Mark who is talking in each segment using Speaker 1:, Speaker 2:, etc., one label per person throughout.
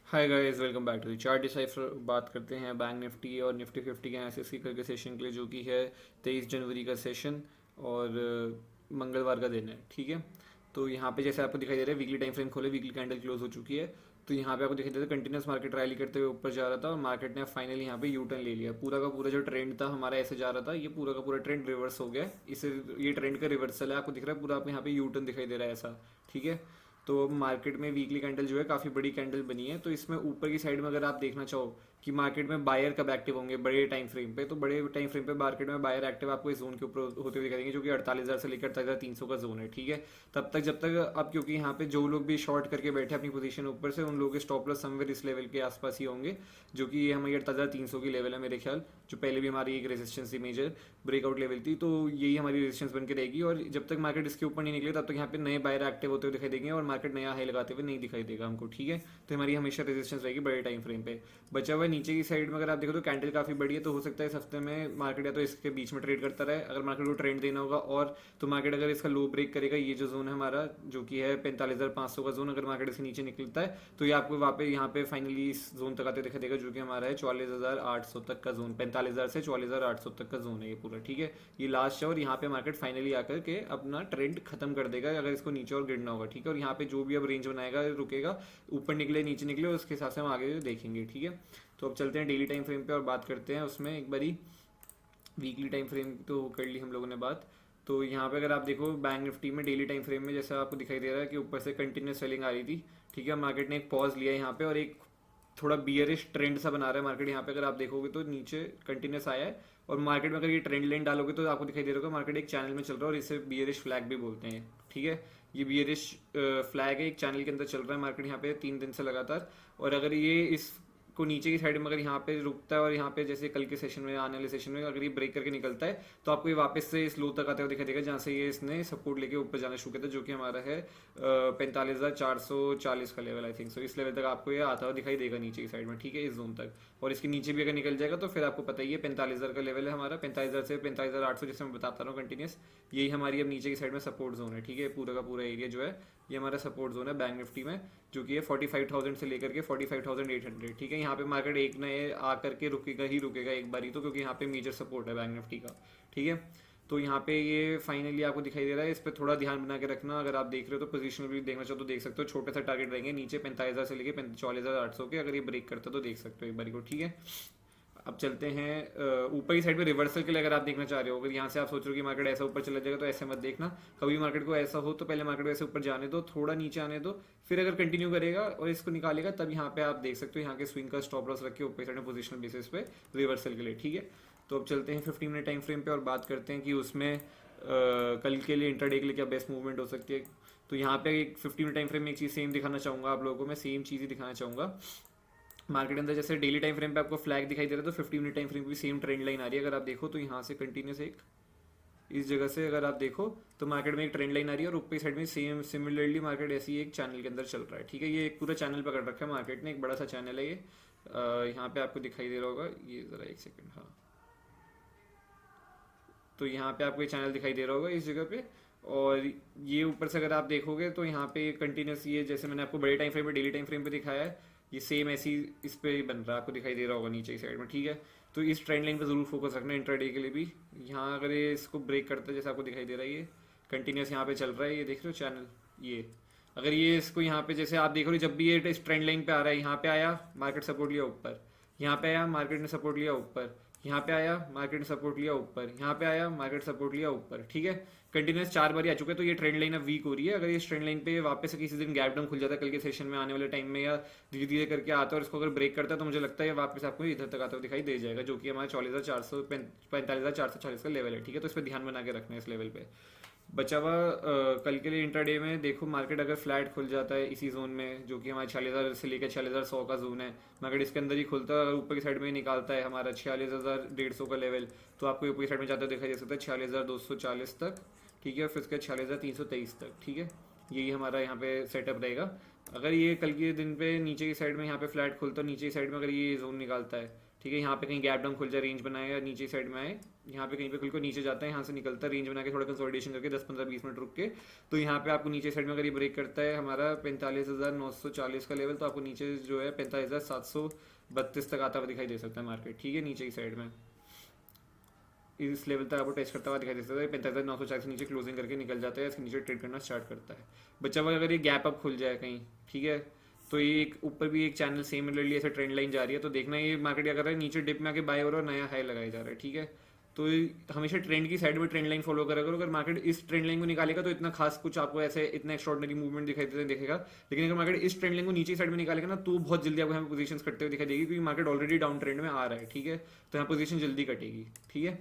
Speaker 1: Hi guys, welcome back to the chart decipher. बात करते हैं बैंक निफ्टी और निफ्टी 50 के एसएससी करके सेशन के लिए, जो कि है 23 जनवरी का सेशन और मंगलवार का दिन है। ठीक है, तो यहाँ पे जैसे आपको दिखाई दे रहा है वीकली टाइम फ्रेम खोले, वीकली कैंडल क्लोज हो चुकी है। तो यहाँ पे आपको दिखाई दे रहा है कंटिन्यूस मार्केट रैली करते हुए ऊपर जा रहा था और मार्केट ने फाइनली यहाँ पे यू टर्न ले लिया। पूरा का पूरा जो ट्रेंड था हमारा ऐसे जा रहा था, ये पूरा का पूरा ट्रेंड रिवर्स हो गया। इसे ये ट्रेंड का रिवर्सल है, आपको दिख रहा है पूरा, आपको यहाँ पे यू टर्न दिखाई दे रहा है ऐसा। ठीक है, तो मार्केट में वीकली कैंडल जो है काफ़ी बड़ी कैंडल बनी है। तो इसमें ऊपर की साइड में अगर आप देखना चाहो कि मार्केट में बायर कब एक्टिव होंगे बड़े टाइम फ्रेम पे, तो बड़े टाइम फ्रेम पे मार्केट में बायर एक्टिव आपको इस जोन के ऊपर होते हुए दिखाई देंगे, जो कि 48,000 से लेकर 48,300 का जोन है। ठीक है, तब तक जब तक अब, क्योंकि यहाँ पे जो लोग भी शॉर्ट करके बैठे अपनी पोजीशन ऊपर से, उन लोगों के स्टॉप लॉस समवेयर इस लेवल के आसपास ही होंगे, जो कि ये हमारी 48,300 की लेवल है मेरे ख्याल। जो पहले भी हमारी एक रेजिस्टेंस थी, मेजर ब्रेकआउट लेवल थी, तो यही हमारी रेजिस्टेंस बन के रहेगी। और जब तक मार्केट इसके ऊपर नहीं निकले तब तक यहाँ पे नए बायर एक्टिव होते हुए दिखाई देंगे और मार्केट नया हाई लगाते हुए नहीं दिखाई देगा हमको। ठीक है, तो हमारी हमेशा रेजिस्टेंस रहेगी बड़े टाइम फ्रेम पे। बचा हुआ नीचे की साइड में अगर आप देखो तो कैंडल काफी बड़ी है, तो हो सकता है इस हफ्ते में मार्केट या तो इसके बीच में ट्रेड करता रहे अगर मार्केट को ट्रेंड देना होगा, और तो मार्केट अगर इसका लो ब्रेक करेगा, ये जो जोन है हमारा जो कि है 45,500 का जोन, अगर मार्केट इसके नीचे निकलता है तो ये आपको वहाँ पे यहाँ पे फाइनली इस जोन तक आते दिखाई देगा, जो कि हमारा है 44,800 तक का जोन। 45,000 से 44,800 तक का जोन है ये पूरा। ठीक है, ये लास्ट है और यहाँ पे मार्केट फाइनली आकर के अपना ट्रेंड खत्म कर देगा अगर इसको नीचे और गिरना होगा। ठीक है, और यहाँ पे जो भी अब रेंज बनाएगा रुकेगा, ऊपर निकले नीचे निकले, उसके हिसाब से हम आगे देखेंगे। ठीक है, तो अब चलते हैं डेली टाइम फ्रेम पे और बात करते हैं उसमें एक बारी। वीकली टाइम फ्रेम तो कर ली हम लोगों ने बात। तो यहाँ पे अगर आप देखो बैंक निफ्टी में डेली टाइम फ्रेम में जैसा आपको दिखाई दे रहा है कि ऊपर से कंटिन्यूस सेलिंग आ रही थी। ठीक है, मार्केट ने एक पॉज लिया यहाँ पे और एक थोड़ा बियरिश ट्रेंड सा बना रहा है मार्केट। यहाँ पे अगर आप देखोगे तो नीचे कंटिन्यूस आया है और मार्केट में अगर ये ट्रेंड लाइन डालोगे तो आपको दिखाई दे रहा होगा मार्केट एक चैनल में चल रहा है और इसे बियरिश फ्लैग भी बोलते हैं। ठीक है, ये बियरिश फ्लैग है, एक चैनल के अंदर चल रहा है मार्केट यहाँ पे 3 दिन से लगातार। और अगर ये इस को नीचे की साइड में अगर यहाँ पे रुकता है और यहाँ पे जैसे कल के सेशन में, आने वाले सेशन में अगर ये ब्रेक करके निकलता है, तो आपको ये वापस से इस लो तक आते हुए दिखाई देगा, जहाँ से ये इसने सपोर्ट लेके ऊपर जाना शुरू किया था, जो कि हमारा है 45,440 का लेवल आई थिंक। सो इस लेवल तक आपको ये आता हुआ दिखाई देगा नीचे की साइड में। ठीक है, इस जोन तक, और इसके नीचे भी अगर निकल जाएगा तो फिर आपको पता ही है 45,000 का लेवल है हमारा। 45,000 से 45,800 जैसे मैं बताता रहा हूँ कंटिन्यूस, यही हमारी अब नीचे की साइड में सपोर्ट जोन है। ठीक है, पूरा का पूरा एरिया जो है ये हमारा सपोर्ट जोन है बैंक निफ्टी में, जो कि है 45,000 से लेकर के 45,800। ठीक है, यहाँ पे मार्केट एक नए आकर के रुकेगा ही रुकेगा एक बारी तो, क्योंकि यहाँ पे मेजर सपोर्ट है बैंक निफ्टी का। ठीक है, तो यहाँ पे ये फाइनली आपको दिखाई दे रहा है, इस पर थोड़ा ध्यान बना के रखना। अगर आप देख रहे हो तो पोजीशन भी देखना चाहो तो देख सकते हो, छोटे सा टारगेट रहेंगे नीचे 45,000 से लेके 44,800 के, अगर ये ब्रेक करता है तो देख सकते हो एक बारी को। ठीक है, अब चलते हैं ऊपर की साइड में रिवर्सल के लिए। अगर आप देखना चाह रहे हो, अगर यहाँ से आप सोच रहे हो कि मार्केट ऐसा ऊपर चला जाएगा, तो ऐसे मत देखना। कभी मार्केट को ऐसा हो तो पहले मार्केट को ऐसे ऊपर जाने दो, थोड़ा नीचे आने दो, फिर अगर कंटिन्यू करेगा और इसको निकालेगा तब यहाँ पे आप देख सकते हो यहाँ के स्विंग का स्टॉप लॉस रख के ऊपर साइड में पोजिशनल बेसिस पे रिवर्सल के लिए। ठीक है, तो अब चलते हैं 15 मिनट टाइम फ्रेम पे और बात करते हैं कि उसमें कल के लिए, इंटरडे के लिए क्या बेस्ट मूवमेंट हो सकती है। तो यहाँ पे एक 15 मिनट टाइम फ्रेम में एक चीज़ सेम दिखाना चाहूँगा आप लोगों को, मैं सेम चीज़ ही दिखाना चाहूँगा। मार्केट के अंदर जैसे डेली टाइम फ्रेम पे आपको फ्लैग दिखाई दे रहा है, तो 15 मिनट टाइम फ्रेम पे भी सेम ट्रेंड लाइन आ रही है। अगर आप देखो तो यहाँ से कंटिन्यूस एक इस जगह से अगर आप देखो तो मार्केट में एक ट्रेंड लाइन आ रही है और ऊपर साइड में सेम सिमिलरली मार्केट ऐसी एक चैनल के अंदर चल रहा है। ठीक है, ये एक पूरा चैनल पकड़ रखा है मार्केट ने, एक बड़ा सा चैनल है ये। यहाँ पे आपको दिखाई दे रहा होगा, ये ज़रा एक सेकेंड, हाँ, तो यहाँ पे आपको ये चैनल दिखाई दे रहा होगा इस जगह पे। और ये ऊपर से अगर आप देखोगे तो यहाँ पे कंटिन्यूस, ये जैसे मैंने आपको बड़े टाइम फ्रेम पे, डेली टाइम फ्रेम पे दिखाया है, ये सेम ऐसी इस पे ही बन रहा है, आपको दिखाई दे रहा होगा नीचे की साइड में। ठीक है, तो इस ट्रेंड लाइन पे जरूर फोकस रखना इंट्राडे के लिए भी। यहाँ अगर ये इसको ब्रेक करता है, जैसे आपको दिखाई दे रहा है ये कंटिन्यूस यहाँ पे चल रहा है, ये देख रहे हो चैनल, ये अगर ये इसको यहाँ पे जैसे आप देख रहे हो, जब भी ये इस ट्रेंड लाइन पे आ रहा है, यहाँ पे आया मार्केट सपोर्ट लिया ऊपर, यहाँ पे आया मार्केट ने सपोर्ट लिया ऊपर, यहाँ पे आया मार्केट ने सपोर्ट लिया ऊपर, यहाँ पे आया मार्केट सपोर्ट लिया ऊपर। ठीक है, कंटिन्यूस 4 बार आ चुका है, तो ये ट्रेंड लाइन अब वीक हो रही है। अगर इस ट्रेंड लाइन पे वापस से किसी दिन गैप डाउन खुल जाता है कल के सेशन में, आने वाले टाइम में, या धीरे धीरे करके आता है और इसको अगर ब्रेक करता है, तो मुझे लगता है वापस आपको इधर तक आता हुआ दिखाई दे जाएगा, जो कि हमारा 44,400 45,440 का लेवल है। ठीक है, तो इस पर ध्यान बना के रखना है इस लेवल पे। बचा हुआ कल के लिए इंट्राडे में देखो, मार्केट अगर फ्लैट खुल जाता है इसी जोन में, जो कि हमारे 46,000 से लेकर 46,100 का जोन है, मार्केट इसके अंदर ही खुलता है, अगर ऊपर की साइड में निकालता है हमारा 46,150 का लेवल, तो आपको ऊपर की साइड में जाता दिखाई दे सकता है 46,240 तक। ठीक है, फिर उसके 46,323 तक। ठीक है, यही हमारा यहाँ पे सेटअप रहेगा। अगर ये कल के दिन पे नीचे की साइड में यहाँ पे फ्लैट खुलता है, नीचे की साइड में अगर ये जोन निकालता है, ठीक है। यहाँ पे कहीं गैप डाउन खुल जाए, रेंज बनाए या नीचे साइड में आए, यहाँ पे कहीं पे खुल को नीचे जाता है, यहाँ से निकलता है, रेंज बना के थोड़ा कंसोलिडेशन करके 10-15-20 मिनट रुक के, तो यहाँ पे आपको नीचे साइड में अगर ये ब्रेक करता है हमारा 45,940 का लेवल, तो आपको नीचे जो है 45,732 तक आता हुआ दिखाई दे सकता है मार्केट, ठीक है। नीचे की साइड में इस लेवल तक आपको टेस्ट करता हुआ दिखाई दे सकता है। 45,940 से नीचे क्लोजिंग करके निकल जाता है, इसके नीचे ट्रेड करना स्टार्ट करता है। बच्चा हुआ अगर ये गैप अप खुल जाए कहीं, ठीक है, तो ये एक ऊपर भी एक चैनल सिमिलरली ऐसे ट्रेंड लाइन जा रही है, तो देखना ये मार्केट क्या कर रहा है, नीचे डिप में आके बाय हो रहा है और नया हाई लगाया जा रहा है, ठीक है। तो ये हमेशा ट्रेंड की साइड में ट्रेंड लाइन फॉलो करा करो। अगर मार्केट इस ट्रेंड लाइन को निकालेगा तो इतना खास कुछ आपको ऐसे इतना एक्स्ट्रॉर्डनरी मूवमेंट दिखाई देखेगा, लेकिन अगर मार्केट इस ट्रेंड लाइन को नीचे साइड में निकालेगा ना, तो बहुत जल्दी आपको यहाँ पोजीशंस कटते हुए दिखाई देगी, क्योंकि मार्केट ऑलरेडी डाउन ट्रेंड में आ रहा है, ठीक है। तो यहाँ पोजीशन जल्दी कटेगी, ठीक है।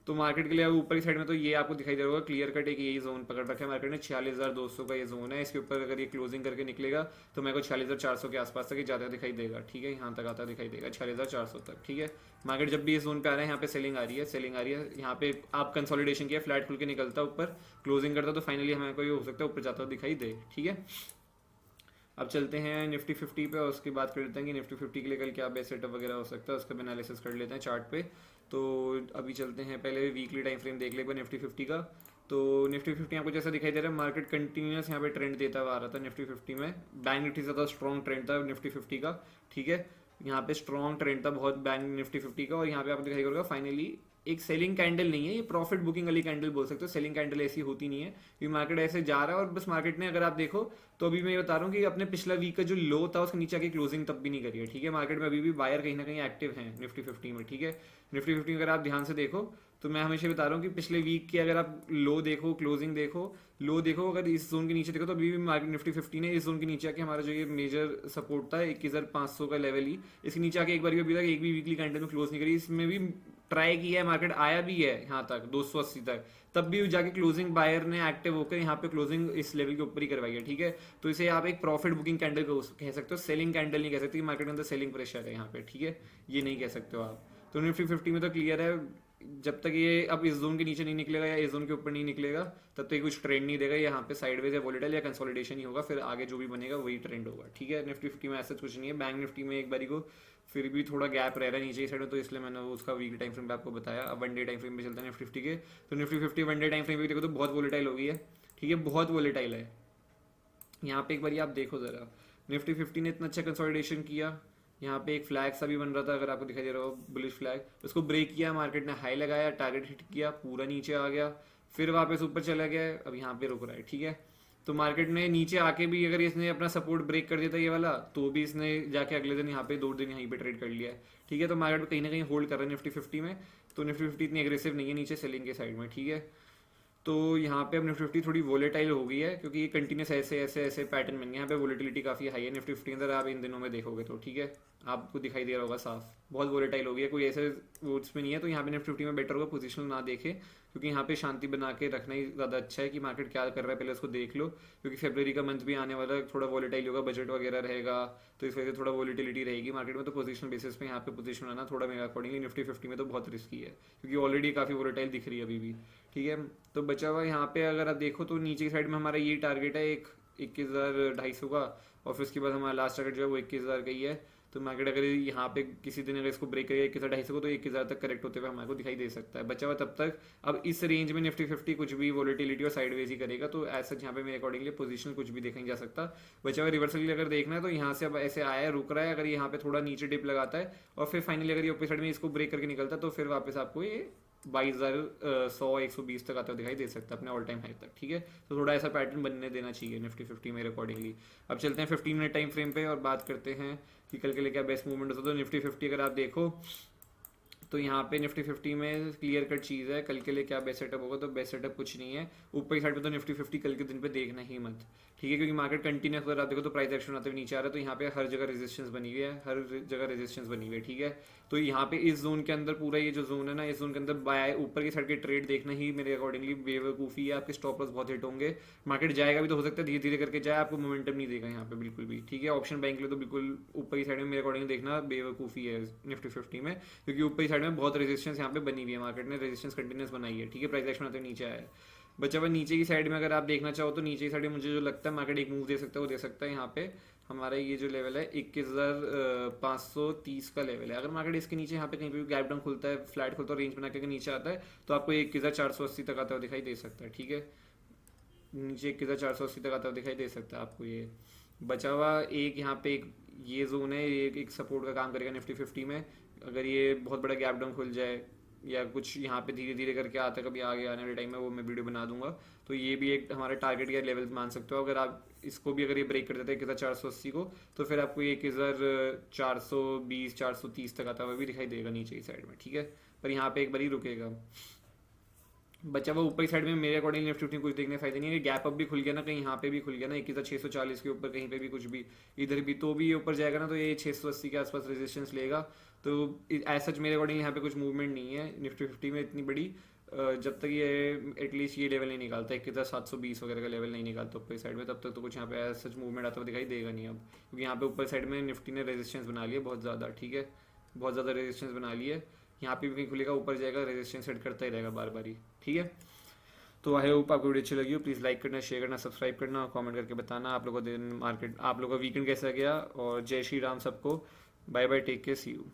Speaker 1: तो मार्केट के लिए अब ऊपर की साइड में तो ये आपको दिखाई दे रहा होगा क्लियर कट एक यही जोन पकड़ रखा है मार्केट ने, 46,200 का ये जोन है। इसके ऊपर अगर ये क्लोजिंग करके निकलेगा तो मेरे को 46,400 के आसपास तक जाता दिखाई देगा, ठीक है। यहाँ तक आता दिखाई देगा 46,400 तक, ठीक है। मार्केट जब भी इस जोन पे आ रहा है, यहाँ पे सेलिंग आ रही है, सेलिंग आ रही है, यहाँ पे आप कंसोलिडेशन किया, फ्लैट खुल के निकलता ऊपर, क्लोजिंग करता, तो फाइनली हमें को ये हो सकता है ऊपर जाता हुआ दिखाई दे, ठीक है। अब चलते हैं निफ्टी 50 पे और उसकी बात कर लेते हैं कि निफ्टी 50 के लिए कल क्या बेस्ट सेटअप वगैरह हो सकता है, उसका भी एनालिसिस कर लेते हैं चार्ट पे। तो अभी चलते हैं, पहले वीकली टाइम फ्रेम देख लेंगे निफ्टी 50 का। तो निफ्टी 50 आपको जैसा दिखाई दे रहा है, मार्केट कंटिन्यूस यहाँ पे ट्रेंड देता हुआ आ रहा था निफ्टी 50 में। बैंक निफ्टी से ज़्यादा स्ट्रॉन्ग ट्रेंड था निफ्टी 50 का, ठीक है। यहाँ पे स्ट्रॉन्ग ट्रेंड था बहुत बैंक निफ्टी 50 का, और यहाँ पे आपको दिखाई देगा फाइनली एक सेलिंग कैंडल नहीं है, ये प्रॉफिट बुकिंग वाली कैंडल बोल सकते हो। सेलिंग कैंडल ऐसी होती नहीं है, क्योंकि मार्केट ऐसे जा रहा है, और बस मार्केट ने अगर आप देखो तो अभी मैं ये बता रहा हूँ कि अपने पिछला वीक का जो लो था उसके नीचे आके क्लोजिंग तब भी नहीं करी है, ठीक है। मार्केट में अभी भी बायर कहीं ना कहीं एक्टिव हैं निफ्टी 50 में, ठीक है। निफ्टी 50 अगर आप ध्यान से देखो तो मैं हमेशा बता रहा हूँ कि पिछले वीक की अगर आप लो देखो, क्लोजिंग देखो, लो देखो, अगर इस जोन के नीचे देखो तो अभी भी मार्केट निफ्टी 50 ने इस जोन के नीचे आके हमारा जो ये मेजर सपोर्ट था 21,500 का लेवल ही, इसके नीचे आके एक बार भी अभी तक एक भी वीकली कैंडल में क्लोज नहीं करी। इसमें भी ट्राई किया है, मार्केट आया भी है यहाँ तक 280 तक, तब भी जाके क्लोजिंग बायर ने एक्टिव होकर यहाँ पे क्लोजिंग इस लेवल के ऊपर ही करवाई है, ठीक है। तो इसे आप एक प्रॉफिट बुकिंग कैंडल कह सकते हो, सेलिंग कैंडल नहीं कह सकते। मार्केट के अंदर सेलिंग प्रेशर है यहाँ पे, ठीक है, ये नहीं कह सकते हो आप। तो निफ्टी 50 में तो क्लियर है, जब तक ये अब इस जोन के नीचे नहीं निकलेगा या इस जोन के ऊपर नहीं निकलेगा तब तक कुछ ट्रेंड नहीं देगा। यहाँ पे साइडवेज या वोलेटाइल या कंसोलिडेशन ही होगा, फिर आगे जो भी बनेगा वही ट्रेंड होगा, ठीक है। निफ्टी 50 में ऐसा कुछ नहीं है। बैंक निफ्टी में एक बारी को फिर भी थोड़ा गैप रह रहा है नीचे की साइड में, तो इसलिए मैंने उसका वीक टाइम फ्रेम पे आपको बताया। अब वन डे टाइम फ्रेम पे चलता है निफ्टी 50 के। तो Nifty 50 one day time frame पे देखो तो बहुत वोलेटाइल हो गई है, ठीक है, बहुत वोलेटाइल है। यहाँ पे एक बार आप देखो जरा, निफ्टी 50 ने इतना अच्छा कंसोलिडेशन किया, यहाँ पे एक फ्लैग सा भी बन रहा था, अगर आपको दिखाई दे रहा हो बुलिश फ्लैग, उसको ब्रेक किया, मार्केट ने हाई लगाया, टारगेट हिट किया, पूरा नीचे आ गया, फिर वापस ऊपर चला गया, अब यहाँ पे रुक रहा है, ठीक है। तो मार्केट ने नीचे आके भी अगर इसने अपना सपोर्ट ब्रेक कर देता ये वाला, तो भी इसने जाके अगले दिन यहाँ पे 2 दिन यहीं पे ट्रेड कर लिया है, ठीक है। तो मार्केट कहीं ना कहीं होल्ड कर रहा है निफ्टी 50 में। तो निफ्टी 50 इतनी एग्रेसिव नहीं है नीचे सेलिंग के साइड में, ठीक है। तो यहाँ पे अब निफ्टी 50 थोड़ी वोलेटाइल हो गई है, क्योंकि ये कंटिन्यूस ऐसे ऐसे ऐसे पैटर्न बन गए। यहाँ पे वोलेटिलिटी काफ़ी हाई है निफ्टी 50 के अंदर, आप इन दिनों में देखोगे तो, ठीक है, आपको दिखाई दे रहा होगा साफ, बहुत वोलेटाइल हो गई है, कोई ऐसे वोट्स में नहीं है। तो यहाँ पे निफ्टी 50 में बेटर होगा पोजीशन ना देखे, क्योंकि यहाँ पे शांति बना के रखना ही ज़्यादा अच्छा है कि मार्केट क्या कर रहा है पहले उसको देख लो, क्योंकि फरवरी का मंथ भी आने वाला है, थोड़ा वोलेटाइल होगा, बजट वगैरह रहेगा, तो इस वजह से थोड़ा वोलेटिलिटी रहेगी मार्केट में। तो पोजीशन बेसिस पे यहाँ पे पोजीशन बनाना थोड़ा मेरे अकॉर्डिंगली निफ्टी 50 में तो बहुत रिस्की है, क्योंकि ऑलरेडी काफ़ी वोलेटाइल दिख रही है अभी भी, ठीक है। तो बचा हुआ यहाँ पे अगर आप देखो तो नीचे की साइड में हमारा ये टारगेट है एक 21,250 का, और फिर उसके बाद हमारा लास्ट टारगेट जो है वो 21,000 का ही है। तो मार्केट अगर यहाँ पे किसी दिन अगर इसको ब्रेक करेगा 21,250 को, तो 21,000 तक करेक्ट होते हुए हमारे को दिखाई दे सकता है। बचा हुआ तब तक अब इस रेंज में निफ्टी 50 कुछ भी वोलेटिलिटी और साइडवेज ही करेगा, तो ऐसा यहाँ पे मेरे अकॉर्डिंगली पोजीशन कुछ भी देखा नहीं जा सकता। बचा हुआ रिवर्सल अगर देखना है तो यहाँ से अब ऐसे आया है, रुक रहा है, अगर यहाँ पे थोड़ा नीचे डिप लगाता है और फिर फाइनली अगर ये ऊपर साइड में इसको ब्रेक करके निकलता है, तो फिर वापस आपको ये 22,100-120 तक आता हुआ दिखाई दे सकता है अपने ऑल टाइम हाई तक, ठीक है। तो थोड़ा ऐसा पैटर्न बनने देना चाहिए निफ्टी 50 मेरे अकॉर्डिंगली। अब चलते हैं 15 मिनट टाइम फ्रेम पे और बात करते हैं कि कल के लिए क्या बेस्ट मूवमेंट होता है। तो निफ्टी 50 अगर आप देखो तो यहाँ पे निफ्टी 50 में क्लियर कट चीज़ है, कल के लिए क्या बेस्ट सेटअप होगा, तो बेस्ट सेटअप कुछ नहीं है। ऊपर की साइड पे तो निफ्टी 50 कल के दिन पे देखना ही मत, ठीक है, क्योंकि मार्केट कंटिन्यूस अगर आप देखो तो प्राइस एक्शन आते हुए नीचे आ रहा है, तो यहाँ पे हर जगह रेजिस्टेंस बनी हुई है, हर जगह रेजिस्टेंस बनी हुई है, ठीक है। तो यहाँ पे इस जोन के अंदर पूरा ये जो जोन है ना, इस जोन के अंदर बाय ऊपर की साइड के ट्रेड देखना ही मेरे अकॉर्डिंगली बेवकूफ़ी है। आपके स्टॉप लॉस बहुत हिट होंगे, मार्केट जाएगा भी तो हो सकता है धीरे धीरे करके जाए, आपको मोमेंटम नहीं देगा यहाँ पे बिल्कुल भी, ठीक है। ऑप्शन बैंक के लिए तो बिल्कुल ऊपर की साइड में मेरे अकॉर्डिंग देखना बेवकूफ़ी है निफ्टी 50 में, क्योंकि ऊपर की साइड में बहुत रेजिस्टेंस यहाँ पे बनी हुई है, मार्केट ने रेजिस्टेंस कंटिन्यूस बनाई है, ठीक है, प्राइस एक्शन आते नीचे आया है। बचा हुआ नीचे की साइड में अगर आप देखना चाहो तो नीचे की साइड में मुझे जो लगता है मार्केट एक मूव दे सकता है, वो दे सकता है यहाँ पे हमारा ये जो लेवल है 21,530 का लेवल है। अगर मार्केट इसके नीचे यहाँ पे कहीं भी गैप डाउन खुलता है, फ्लैट खुलता है, रेंज बना के नीचे आता है, तो आपको 21,480 तक आता हुआ दिखाई दे सकता है। ठीक है, नीचे 21,480 तक आता हुआ दिखाई दे सकता है आपको ये। बचा हुआ एक यहाँ पे एक ये जोन है, ये एक सपोर्ट का काम करेगा निफ्टी 50 में। अगर ये बहुत बड़ा गैप डाउन खुल जाए या कुछ यहाँ पे धीरे धीरे करके आता है कभी आगे आने वाले टाइम में, वो मैं वीडियो बना दूंगा, तो ये भी एक हमारा टारगेट या लेवल मान सकते हो। अगर आप इसको भी अगर ये ब्रेक कर देते हैं 1,480 को, तो फिर आपको ये 1,420 430 तक आता हुआ भी दिखाई देगा नीचे की साइड में। ठीक है, पर यहाँ पे एक बार ही रुकेगा। बचा हुआ ऊपर की साइड में मेरे अकॉर्डिंग निफ्टी फिफ्टी कुछ देखने फायदा नहीं है। गैप अप भी खुल गया ना, कहीं यहाँ पे भी खुल गया ना 21,640 के ऊपर, कहीं पे भी कुछ भी इधर भी, तो भी ये ऊपर जाएगा ना, तो ये 680 के आसपास रेजिस्टेंस लेगा। तो एज सच मेरे अकॉर्डिंग यहाँ पे कुछ मूवमेंट नहीं है निफ्टी फिफ्टी में इतनी बड़ी, जब तक ये एटलीस्ट ये लेवल नहीं निकालता 21,720 वगैरह का लेवल नहीं निकालता ऊपर साइड में, तब तक तो कुछ यहाँ पे एज सच मूवमेंट आता हुआ दिखाई देगा नहीं अब, क्योंकि यहाँ पे ऊपर साइड में निफ्टी ने रेजिस्टेंस बना लिया बहुत ज़्यादा। ठीक है, बहुत ज़्यादा रेजिस्टेंस बना लिया है। यहाँ पे भी कहीं खुलेगा ऊपर जाएगा, रेजिस्टेंस सेट करता ही रहेगा बार बार ही। ठीक है, तो आई होप आपको वीडियो अच्छी लगी हो। प्लीज़ लाइक करना, शेयर करना, सब्सक्राइब करना और कमेंट करके बताना आप लोगों का दिन मार्केट, आप लोगों का वीकेंड कैसा गया। और जय श्री राम सबको, bye bye, take care, see you.